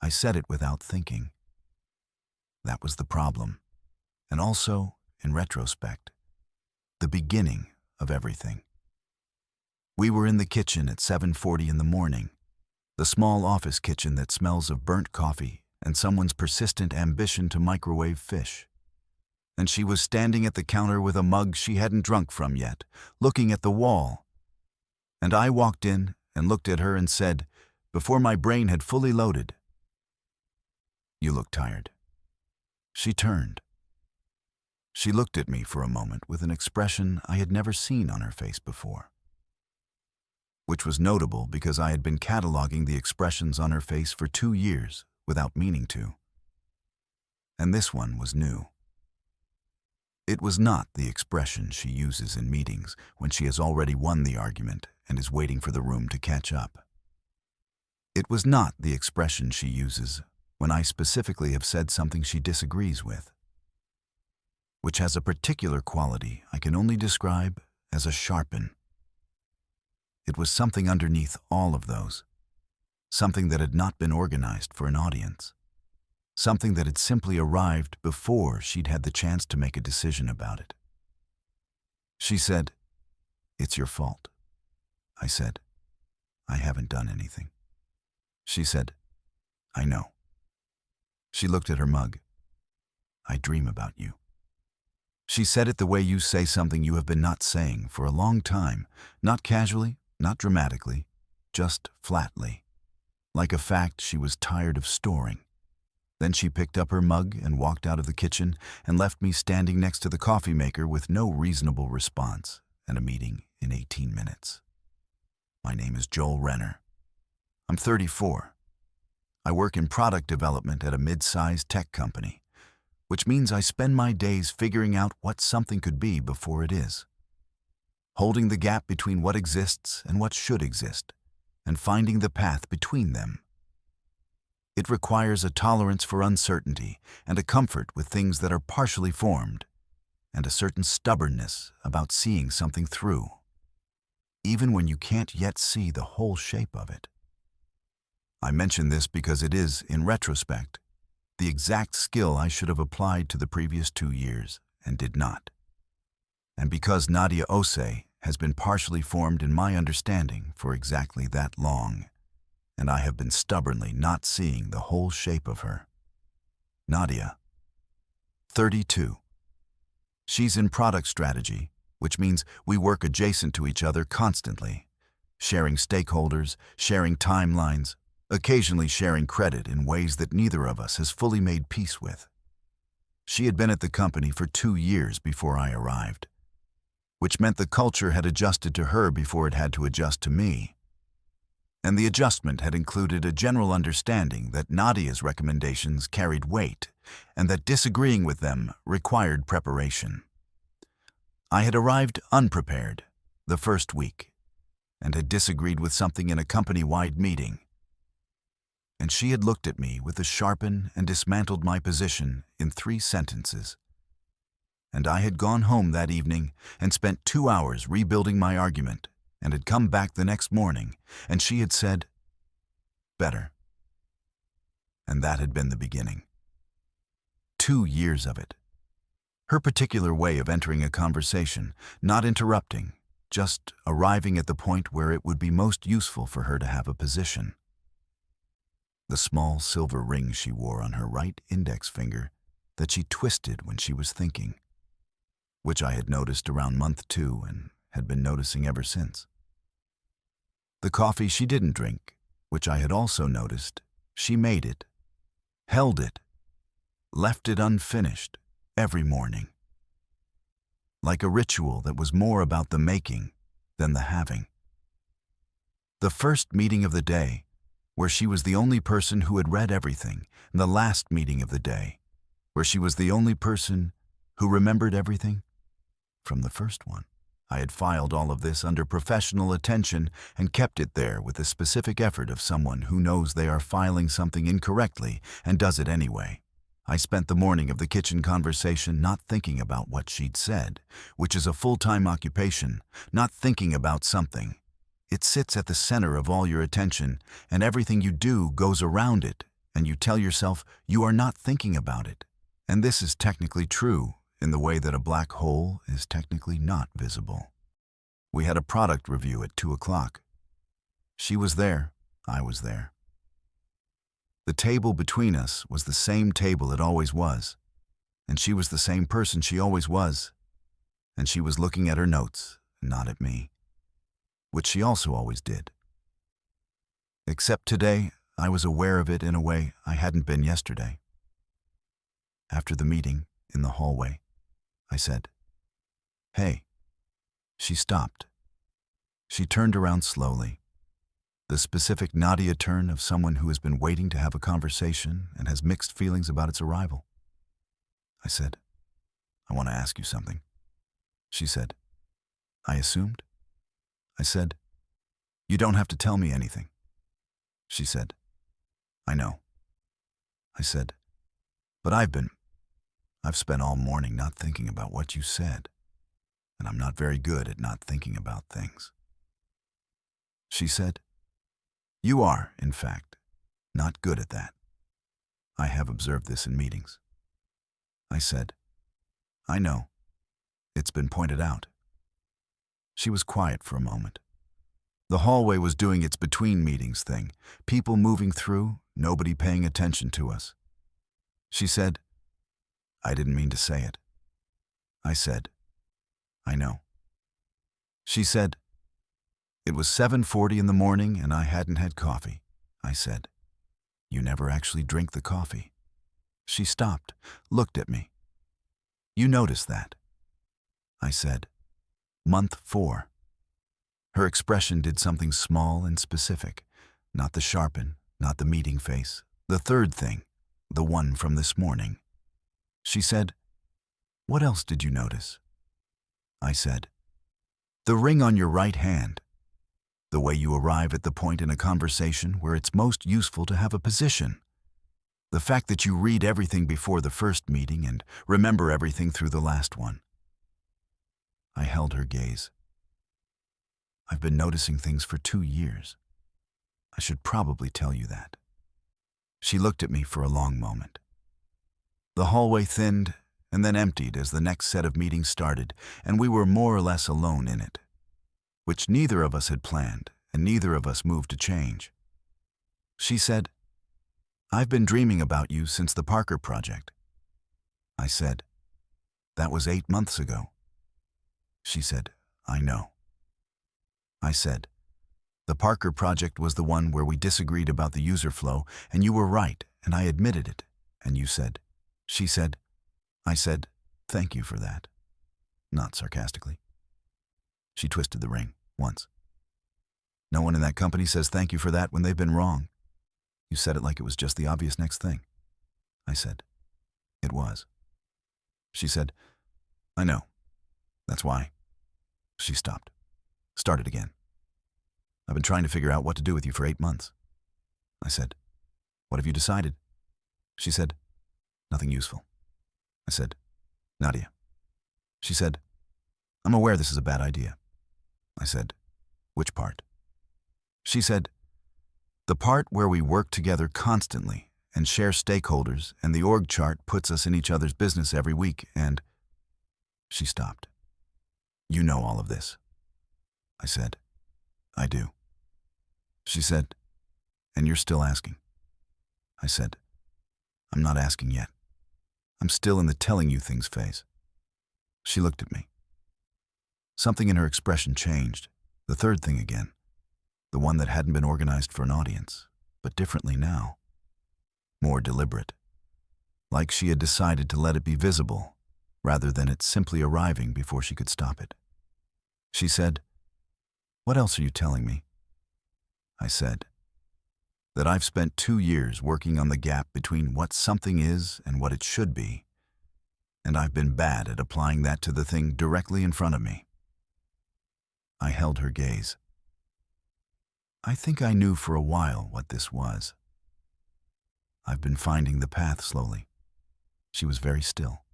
I said it without thinking. That was the problem. And also, in retrospect, the beginning of everything. We were in the kitchen at 7:40 in the morning, the small office kitchen that smells of burnt coffee and someone's persistent ambition to microwave fish. And she was standing at the counter with a mug she hadn't drunk from yet, looking at the wall. And I walked in and looked at her and said, before my brain had fully loaded, "You look tired." She turned. She looked at me for a moment with an expression I had never seen on her face before, which was notable because I had been cataloging the expressions on her face for 2 years without meaning to. And this one was new. It was not the expression she uses in meetings when she has already won the argument and is waiting for the room to catch up. It was not the expression she uses when I specifically have said something she disagrees with, which has a particular quality I can only describe as a sharpen. It was something underneath all of those, something that had not been organized for an audience, something that had simply arrived before she'd had the chance to make a decision about it. She said, "It's your fault." I said, "I haven't done anything." She said, "I know." She looked at her mug. "I dream about you." She said it the way you say something you have been not saying for a long time, not casually, not dramatically, just flatly, like a fact she was tired of storing. Then she picked up her mug and walked out of the kitchen and left me standing next to the coffee maker with no reasonable response and a meeting in 18 minutes. My name is Joel Renner. I'm 34. I work in product development at a mid-sized tech company, which means I spend my days figuring out what something could be before it is, holding the gap between what exists and what should exist, and finding the path between them. It requires a tolerance for uncertainty and a comfort with things that are partially formed, and a certain stubbornness about seeing something through, even when you can't yet see the whole shape of it. I mention this because it is, in retrospect, the exact skill I should have applied to the previous 2 years and did not. And because Nadia Ose has been partially formed in my understanding for exactly that long, and I have been stubbornly not seeing the whole shape of her. Nadia, 32. She's in product strategy, which means we work adjacent to each other constantly, sharing stakeholders, sharing timelines, occasionally sharing credit in ways that neither of us has fully made peace with. She had been at the company for 2 years before I arrived, which meant the culture had adjusted to her before it had to adjust to me. And the adjustment had included a general understanding that Nadia's recommendations carried weight and that disagreeing with them required preparation. I had arrived unprepared the first week and had disagreed with something in a company-wide meeting. And she had looked at me with a sharpen and dismantled my position in 3 sentences. And I had gone home that evening and spent 2 hours rebuilding my argument and had come back the next morning, and she had said, "Better." And that had been the beginning. 2 years of it. Her particular way of entering a conversation, not interrupting, just arriving at the point where it would be most useful for her to have a position. The small silver ring she wore on her right index finger that she twisted when she was thinking, which I had noticed around month 2 and had been noticing ever since. The coffee she didn't drink, which I had also noticed, she made it, held it, left it unfinished every morning. Like a ritual that was more about the making than the having. The first meeting of the day, where she was the only person who had read everything, and the last meeting of the day, where she was the only person who remembered everything from the first one. I had filed all of this under professional attention and kept it there with the specific effort of someone who knows they are filing something incorrectly and does it anyway. I spent the morning of the kitchen conversation not thinking about what she'd said, which is a full-time occupation, not thinking about something. It sits at the center of all your attention, and everything you do goes around it and you tell yourself you are not thinking about it. And this is technically true in the way that a black hole is technically not visible. We had a product review at 2 o'clock. She was there, I was there. The table between us was the same table it always was, and she was the same person she always was, and she was looking at her notes, not at me, which she also always did. Except today, I was aware of it in a way I hadn't been yesterday. After the meeting, in the hallway, I said, "Hey." She stopped. She turned around slowly. The specific Nadia turn of someone who has been waiting to have a conversation and has mixed feelings about its arrival. I said, "I want to ask you something." She said, "I assumed?" I said, "You don't have to tell me anything." She said, "I know." I said, "But I've spent all morning not thinking about what you said, and I'm not very good at not thinking about things." She said, "You are, in fact, not good at that. I have observed this in meetings." I said, "I know. It's been pointed out." She was quiet for a moment. The hallway was doing its between meetings thing, people moving through, nobody paying attention to us. She said, "I didn't mean to say it." I said, "I know." She said, "It was 7:40 in the morning and I hadn't had coffee." I said, "You never actually drink the coffee." She stopped, looked at me. "You noticed that?" I said, "Month 4. Her expression did something small and specific, not the sharpen, not the meeting face, the third thing, the one from this morning. She said, "What else did you notice?" I said, "The ring on your right hand. The way you arrive at the point in a conversation where it's most useful to have a position. The fact that you read everything before the first meeting and remember everything through the last one." I held her gaze. "I've been noticing things for 2 years. I should probably tell you that." She looked at me for a long moment. The hallway thinned and then emptied as the next set of meetings started, and we were more or less alone in it, which neither of us had planned and neither of us moved to change. She said, "I've been dreaming about you since the Parker Project." I said, "That was 8 months ago." She said, "I know." I said, "The Parker Project was the one where we disagreed about the user flow, and you were right, and I admitted it, and you said." She said, I said, "Thank you for that." Not sarcastically. She twisted the ring, once. "No one in that company says thank you for that when they've been wrong. You said it like it was just the obvious next thing." I said, "It was." She said, "I know. That's why." She stopped. Started again. "I've been trying to figure out what to do with you for 8 months." I said, "What have you decided?" She said, "Nothing useful." I said, "Nadia." She said, "I'm aware this is a bad idea." I said, "Which part?" She said, "The part where we work together constantly and share stakeholders, and the org chart puts us in each other's business every week, and..." She stopped. "You know all of this." I said, "I do." She said, "And you're still asking?" I said, "I'm not asking yet. I'm still in the telling you things phase." She looked at me. Something in her expression changed, the third thing again, the one that hadn't been organized for an audience, but differently now. More deliberate. Like she had decided to let it be visible, rather than it simply arriving before she could stop it. She said, "What else are you telling me?" I said, "That I've spent 2 years working on the gap between what something is and what it should be, and I've been bad at applying that to the thing directly in front of me." I held her gaze. I think I knew for a while what this was. I've been finding the path slowly. She was very still.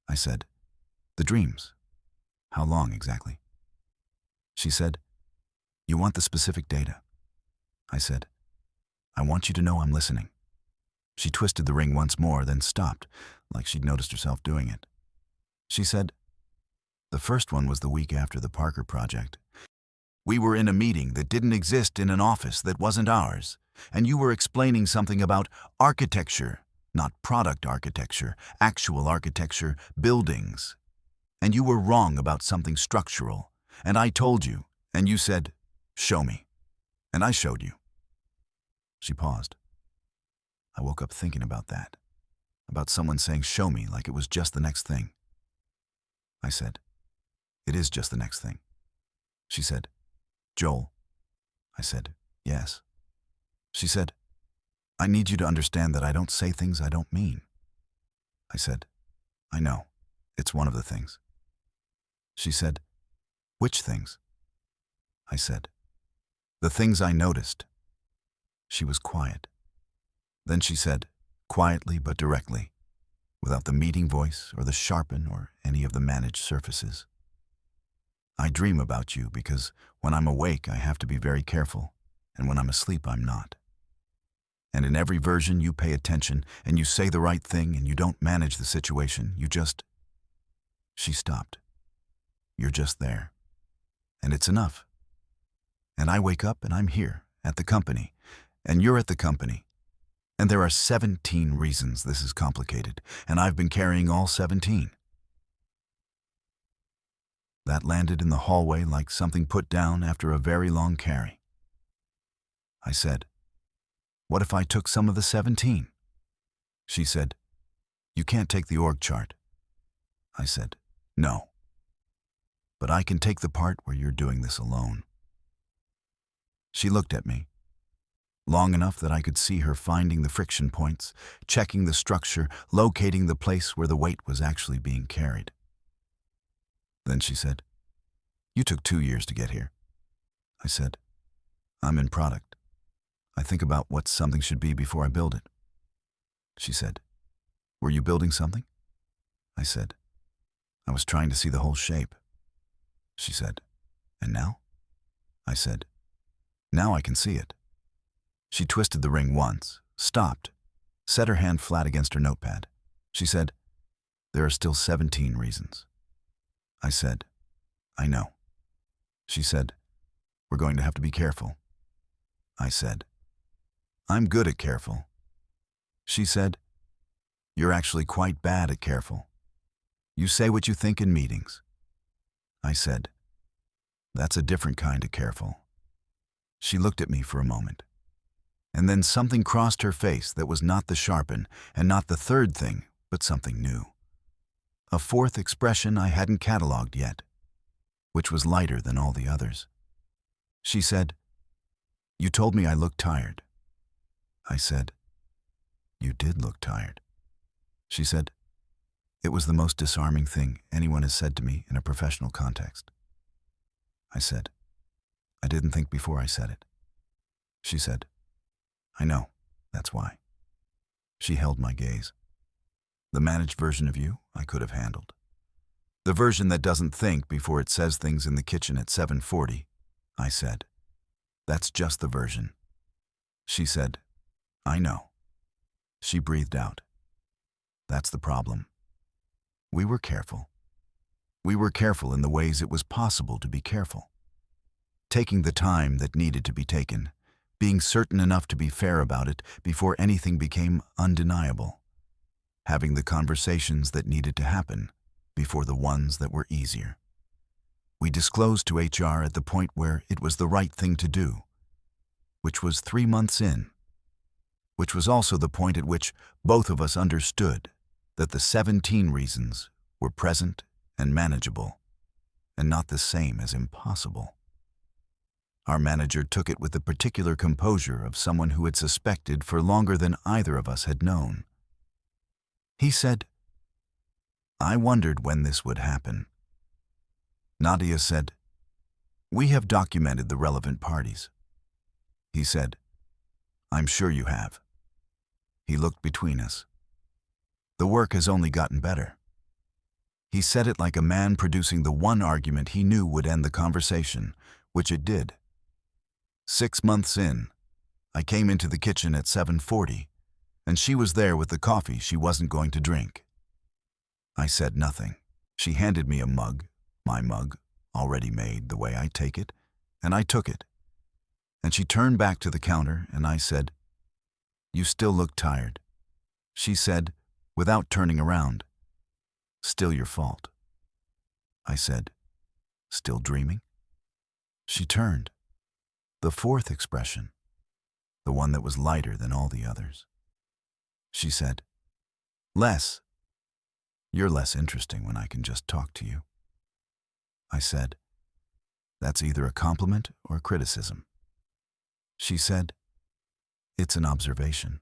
I said, "The dreams. How long exactly?" She said, "You want the specific data?" I said, "I want you to know I'm listening." She twisted the ring once more, then stopped, like she'd noticed herself doing it. She said, "The first one was the week after the Parker project. We were in a meeting that didn't exist in an office that wasn't ours, and you were explaining something about architecture, not product architecture, actual architecture, buildings. And you were wrong about something structural, and I told you, and you said, 'Show me.' And I showed you." She paused. I woke up thinking about that, about someone saying "show me" like it was just the next thing. I said, "It is just the next thing." She said, "Joel." I said, "Yes." She said, "I need you to understand that I don't say things I don't mean." I said, "I know. It's one of the things." She said, "Which things?" I said, "The things I noticed." She was quiet. Then she said, quietly but directly, without the meeting voice or the sharpen or any of the managed surfaces, "I dream about you because when I'm awake I have to be very careful, and when I'm asleep I'm not. And in every version you pay attention and you say the right thing and you don't manage the situation, you just—" She stopped. "You're just there. And it's enough. And I wake up and I'm here, at the company, and you're at the company. And there are 17 reasons this is complicated, and I've been carrying all 17. That landed in the hallway like something put down after a very long carry. I said, "What if I took some of the 17? She said, "You can't take the org chart." I said, "No. But I can take the part where you're doing this alone." She looked at me, long enough that I could see her finding the friction points, checking the structure, locating the place where the weight was actually being carried. Then she said, "You took 2 years to get here." I said, "I'm in product. I think about what something should be before I build it." She said, "Were you building something?" I said, "I was trying to see the whole shape." She said, "And now?" I said, "Now I can see it." She twisted the ring once, stopped, set her hand flat against her notepad. She said, "There are still 17 reasons." I said, "I know." She said, "We're going to have to be careful." I said, "I'm good at careful." She said, "You're actually quite bad at careful. You say what you think in meetings." I said, "That's a different kind of careful." She looked at me for a moment, and then something crossed her face that was not the sharpen and not the third thing, but something new. A fourth expression I hadn't cataloged yet, which was lighter than all the others. She said, "You told me I looked tired." I said, "You did look tired." She said, "It was the most disarming thing anyone has said to me in a professional context." I said, "I didn't think before I said it." She said, "I know, that's why." She held my gaze. The managed version of you I could have handled. The version that doesn't think before it says things in the kitchen at 7:40, I said, "That's just the version." She said, "I know." She breathed out. That's the problem. We were careful. We were careful in the ways it was possible to be careful. Taking the time that needed to be taken, being certain enough to be fair about it before anything became undeniable. Having the conversations that needed to happen before the ones that were easier. We disclosed to HR at the point where it was the right thing to do, which was 3 months in, which was also the point at which both of us understood that the 17 reasons were present and manageable, and not the same as impossible. Our manager took it with the particular composure of someone who had suspected for longer than either of us had known. He said, "I wondered when this would happen." Nadia said, "We have documented the relevant parties." He said, "I'm sure you have." He looked between us. The work has only gotten better. He said it like a man producing the one argument he knew would end the conversation, which it did. 6 months in, I came into the kitchen at 7:40, and she was there with the coffee she wasn't going to drink. I said nothing. She handed me a mug, my mug, already made the way I take it, and I took it. And she turned back to the counter, and I said, "You still look tired." She said, without turning around, "Still your fault." I said, "Still dreaming?" She turned. The fourth expression, the one that was lighter than all the others. She said, "Less. You're less interesting when I can just talk to you." I said, "That's either a compliment or a criticism." She said, "It's an observation.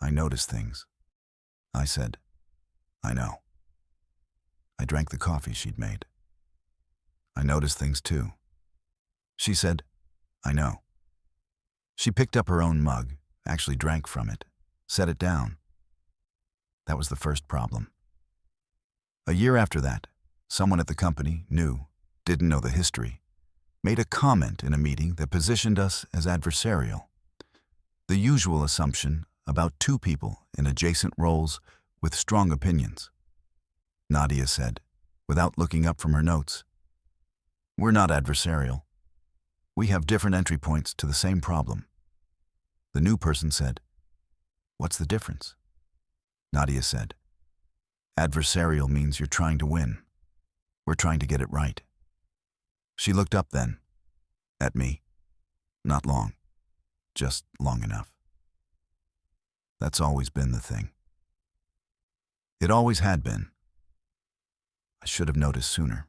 I notice things." I said, "I know." I drank the coffee she'd made. "I notice things too." She said, "I know." She picked up her own mug, actually drank from it, set it down. That was the first problem. A year after that, someone at the company didn't know the history, made a comment in a meeting that positioned us as adversarial. The usual assumption about two people in adjacent roles with strong opinions. Nadia said, without looking up from her notes, "We're not adversarial. We have different entry points to the same problem." The new person said, "What's the difference?" Nadia said, "Adversarial means you're trying to win. We're trying to get it right." She looked up then, at me. Not long, just long enough. That's always been the thing. It always had been. I should have noticed sooner.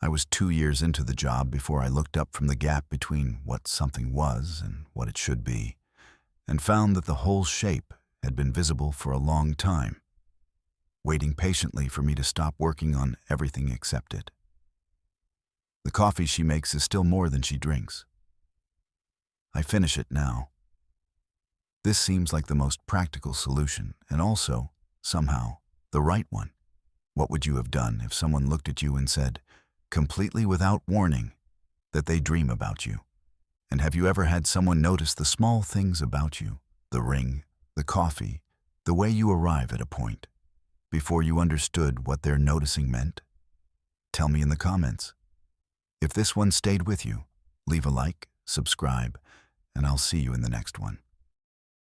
I was 2 years into the job before I looked up from the gap between what something was and what it should be, and found that the whole shape had been visible for a long time, waiting patiently for me to stop working on everything except it. The coffee she makes is still more than she drinks. I finish it now. This seems like the most practical solution, and also, somehow, the right one. What would you have done if someone looked at you and said, completely without warning, that they dream about you? And have you ever had someone notice the small things about you, the ring, the coffee, the way you arrive at a point, before you understood what their noticing meant? Tell me in the comments. If this one stayed with you, leave a like, subscribe, and I'll see you in the next one.